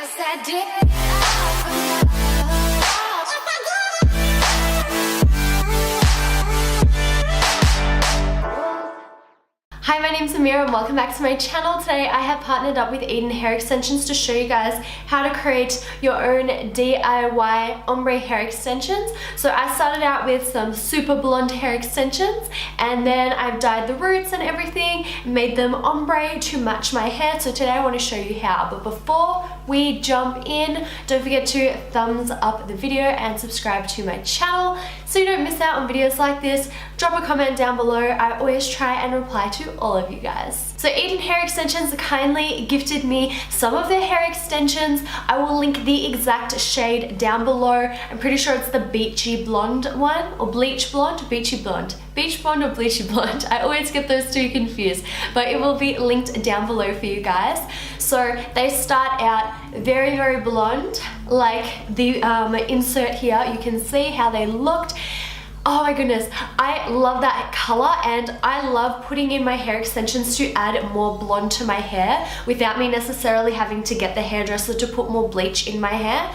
Hi, my name's Amira and welcome back to my channel. Today I have partnered up with Eden Hair Extensions to show you guys how to create your own DIY ombre hair extensions. So I started out with some super blonde hair extensions and then I've dyed the roots and everything, made them ombre to match my hair. So today I want to show you how. But before we jump in, don't forget to thumbs up the video and subscribe to my channel so you don't miss out on videos like this. Drop a comment down below. I always try and reply to all of you guys. So Eden Hair Extensions kindly gifted me some of their hair extensions. I will link the exact shade down below. I'm pretty sure it's the beachy blonde one, or bleach blonde, beachy blonde. Beach blonde or bleachy blonde. I always get those two confused, but it will be linked down below for you guys. So they start out very, very blonde, like the insert here. You can see how they looked. Oh my goodness, I love that color and I love putting in my hair extensions to add more blonde to my hair without me necessarily having to get the hairdresser to put more bleach in my hair,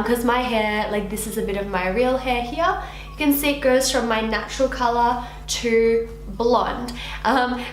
because my hair, like this is a bit of my real hair here. You can see it goes from my natural color to blonde.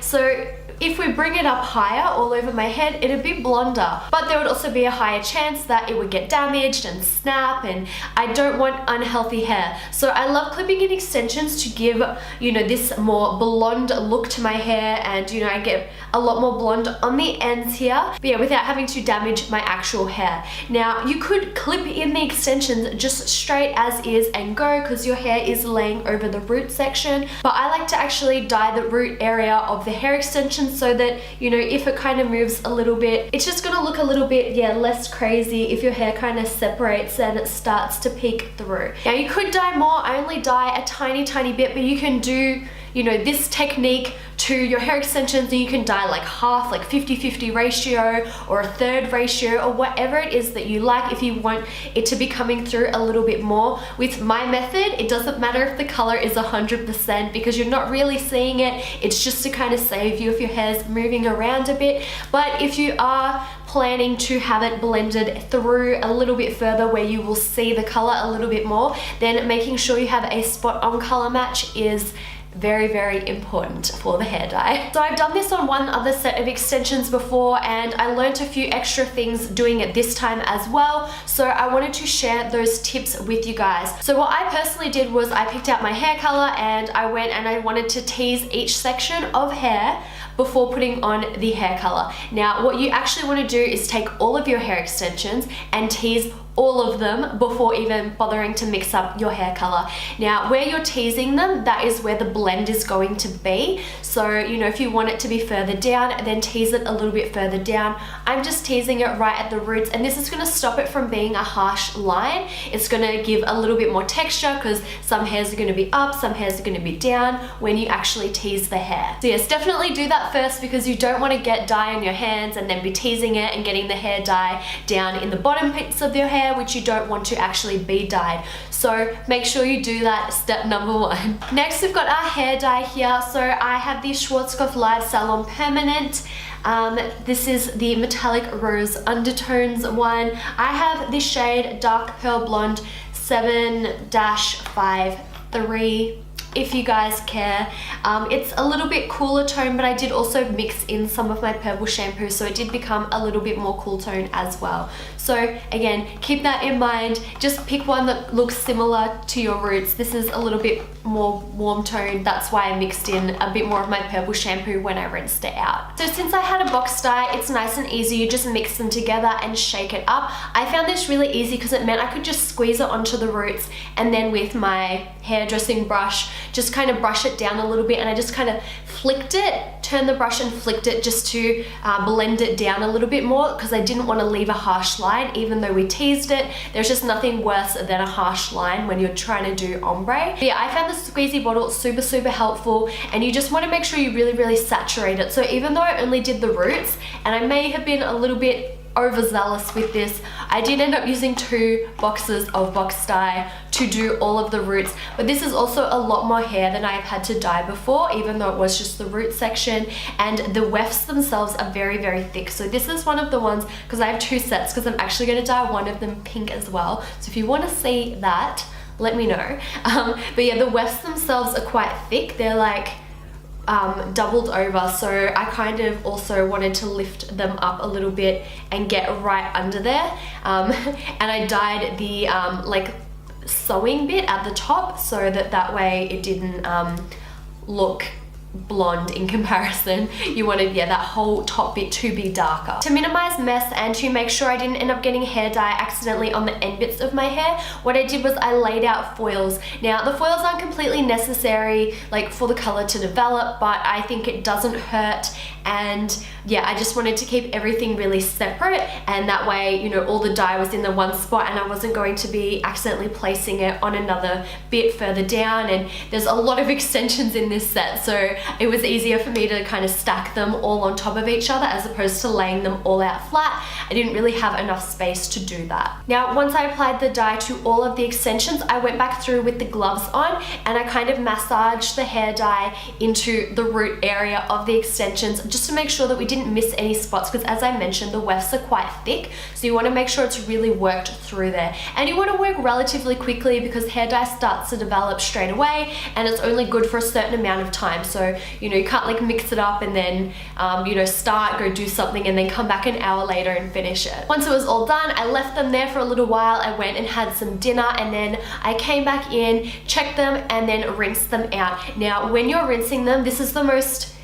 So if we bring it up higher all over my head, it'd be blonder, but there would also be a higher chance that it would get damaged and snap, and I don't want unhealthy hair. So I love clipping in extensions to give, you know, this more blonde look to my hair, and you know, I get a lot more blonde on the ends here, but yeah, without having to damage my actual hair. Now, you could clip in the extensions just straight as is and go, because your hair is laying over the root section, but I like to actually dye the root area of the hair extension so that, you know, if it kind of moves a little bit, it's just gonna look a little bit, yeah, less crazy if your hair kind of separates and it starts to peek through. Now, you could dye more. I only dye a tiny, tiny bit, but you can do, you know, this technique to your hair extensions, and you can dye like half, like 50-50 ratio or a third ratio or whatever it is that you like if you want it to be coming through a little bit more. With my method, it doesn't matter if the color is 100% because you're not really seeing it. It's just to kind of save you if your hair's moving around a bit. But if you are planning to have it blended through a little bit further where you will see the color a little bit more, then making sure you have a spot on color match is very, very important for the hair dye. So I've done this on one other set of extensions before and I learned a few extra things doing it this time as well. So I wanted to share those tips with you guys. So what I personally did was I picked out my hair color and I went and I wanted to tease each section of hair before putting on the hair color. Now, what you actually want to do is take all of your hair extensions and tease all of them before even bothering to mix up your hair color. Now, where you're teasing them, that is where the blend is going to be. So, you know, if you want it to be further down, then tease it a little bit further down. I'm just teasing it right at the roots, and this is going to stop it from being a harsh line. It's going to give a little bit more texture because some hairs are going to be up, some hairs are going to be down when you actually tease the hair. So yes, definitely do that first because you don't want to get dye on your hands and then be teasing it and getting the hair dye down in the bottom bits of your hair, which you don't want to actually be dyed. So make sure you do that, step number one. Next, we've got our hair dye here. So I have the Schwarzkopf Live Salon Permanent. This is the metallic rose undertones one. I have the shade Dark Pearl Blonde 7-53. If you guys care. It's a little bit cooler tone, but I did also mix in some of my purple shampoo, so it did become a little bit more cool tone as well. So again, keep that in mind. Just pick one that looks similar to your roots. This is a little bit more warm tone. That's why I mixed in a bit more of my purple shampoo when I rinsed it out. So since I had a box dye, it's nice and easy. You just mix them together and shake it up. I found this really easy because it meant I could just squeeze it onto the roots and then with my hairdressing brush, just kind of brush it down a little bit, and I just kind of flicked it, turned the brush and flicked it just to blend it down a little bit more because I didn't want to leave a harsh line even though we teased it. There's just nothing worse than a harsh line when you're trying to do ombre. But yeah, I found the squeezy bottle super, super helpful, and you just want to make sure you really, really saturate it. So even though I only did the roots and I may have been a little bit overzealous with this. I did end up using 2 boxes of box dye to do all of the roots, but this is also a lot more hair than I've had to dye before, even though it was just the root section, and the wefts themselves are very, very thick. So this is one of the ones, because I have 2 sets, because I'm actually going to dye one of them pink as well. So if you want to see that, let me know. But yeah, the wefts themselves are quite thick. They're like doubled over, so I kind of also wanted to lift them up a little bit and get right under there, and I dyed the like sewing bit at the top so that way it didn't look blonde in comparison. You wanted, yeah, that whole top bit to be darker. To minimize mess and to make sure I didn't end up getting hair dye accidentally on the end bits of my hair, what I did was I laid out foils. Now the foils aren't completely necessary like for the color to develop, but I think it doesn't hurt, and yeah, I just wanted to keep everything really separate, and that way, you know, all the dye was in the one spot and I wasn't going to be accidentally placing it on another bit further down. And there's a lot of extensions in this set, so it was easier for me to kind of stack them all on top of each other as opposed to laying them all out flat. I didn't really have enough space to do that. Now, once I applied the dye to all of the extensions, I went back through with the gloves on and I kind of massaged the hair dye into the root area of the extensions just to make sure that we didn't miss any spots, because as I mentioned, the wefts are quite thick, so you want to make sure it's really worked through there. And you want to work relatively quickly because hair dye starts to develop straight away and it's only good for a certain amount of time. So, you know, you can't like mix it up and then, you know, go do something and then come back an hour later and finish it. Once it was all done, I left them there for a little while. I went and had some dinner and then I came back in, checked them, and then rinsed them out. Now, when you're rinsing them, this is the most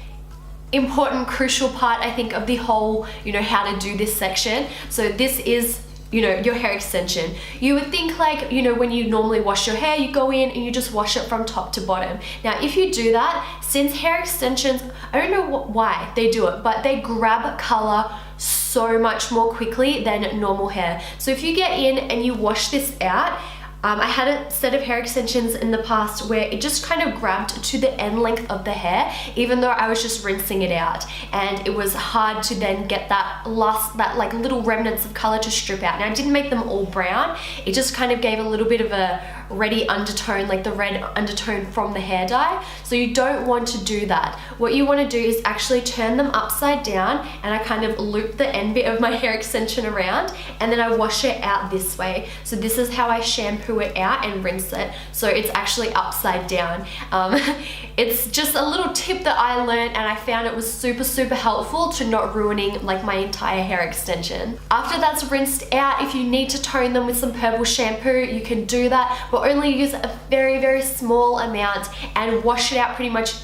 important, crucial part, I think, of the whole, you know, how to do this section. So this is, you know, your hair extension. You would think like, you know, when you normally wash your hair, you go in and you just wash it from top to bottom. Now, if you do that, since hair extensions, I don't know why they do it, but they grab color so much more quickly than normal hair. So if you get in and you wash this out, I had a set of hair extensions in the past where it just kind of grabbed to the end length of the hair, even though I was just rinsing it out, and it was hard to then get that like little remnants of color to strip out. Now, I didn't make them all brown, it just kind of gave a little bit of a reddy undertone, like the red undertone from the hair dye. So you don't want to do that. What you want to do is actually turn them upside down, and I kind of loop the end bit of my hair extension around, and then I wash it out this way. So this is how I shampoo it out and rinse it, so it's actually upside down. It's just a little tip that I learned, and I found it was super helpful to not ruining like my entire hair extension. After that's rinsed out, if you need to tone them with some purple shampoo, you can do that, but only use a very small amount and wash it out pretty much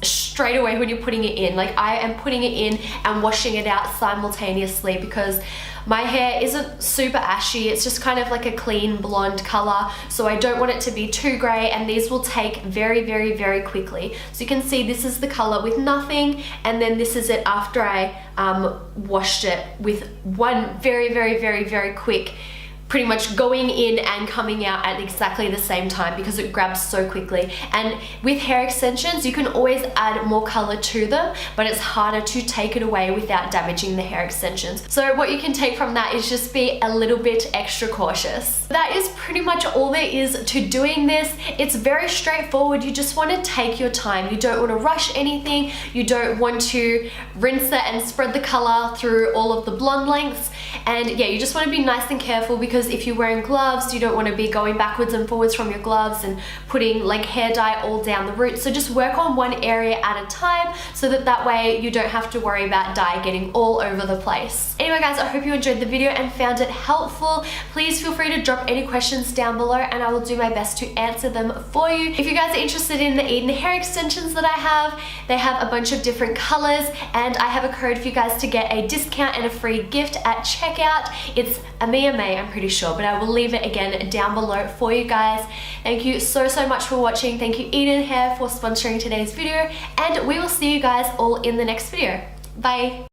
straight away when you're putting it in. Like, I am putting it in and washing it out simultaneously because my hair isn't super ashy, it's just kind of like a clean blonde color, so I don't want it to be too gray, and these will take very quickly. So you can see this is the color with nothing, and then this is it after I washed it with one very quick, pretty much going in and coming out at exactly the same time because it grabs so quickly. And with hair extensions, you can always add more color to them, but it's harder to take it away without damaging the hair extensions. So what you can take from that is just be a little bit extra cautious. That is pretty much all there is to doing this. It's very straightforward. You just want to take your time. You don't want to rush anything. You don't want to rinse it and spread the color through all of the blonde lengths. And yeah, you just want to be nice and careful, because if you're wearing gloves, you don't want to be going backwards and forwards from your gloves and putting like hair dye all down the root. So just work on one area at a time, so that way you don't have to worry about dye getting all over the place. Anyway guys, I hope you enjoyed the video and found it helpful. Please feel free to drop any questions down below and I will do my best to answer them for you. If you guys are interested in the Eden hair extensions that I have, they have a bunch of different colors, and I have a code for you guys to get a discount and a free gift at checkout. It's Amea May, I'm pretty sure, but I will leave it again down below for you guys. Thank you so much for watching. Thank you Eden Hair for sponsoring today's video, and we will see you guys all in the next video. Bye.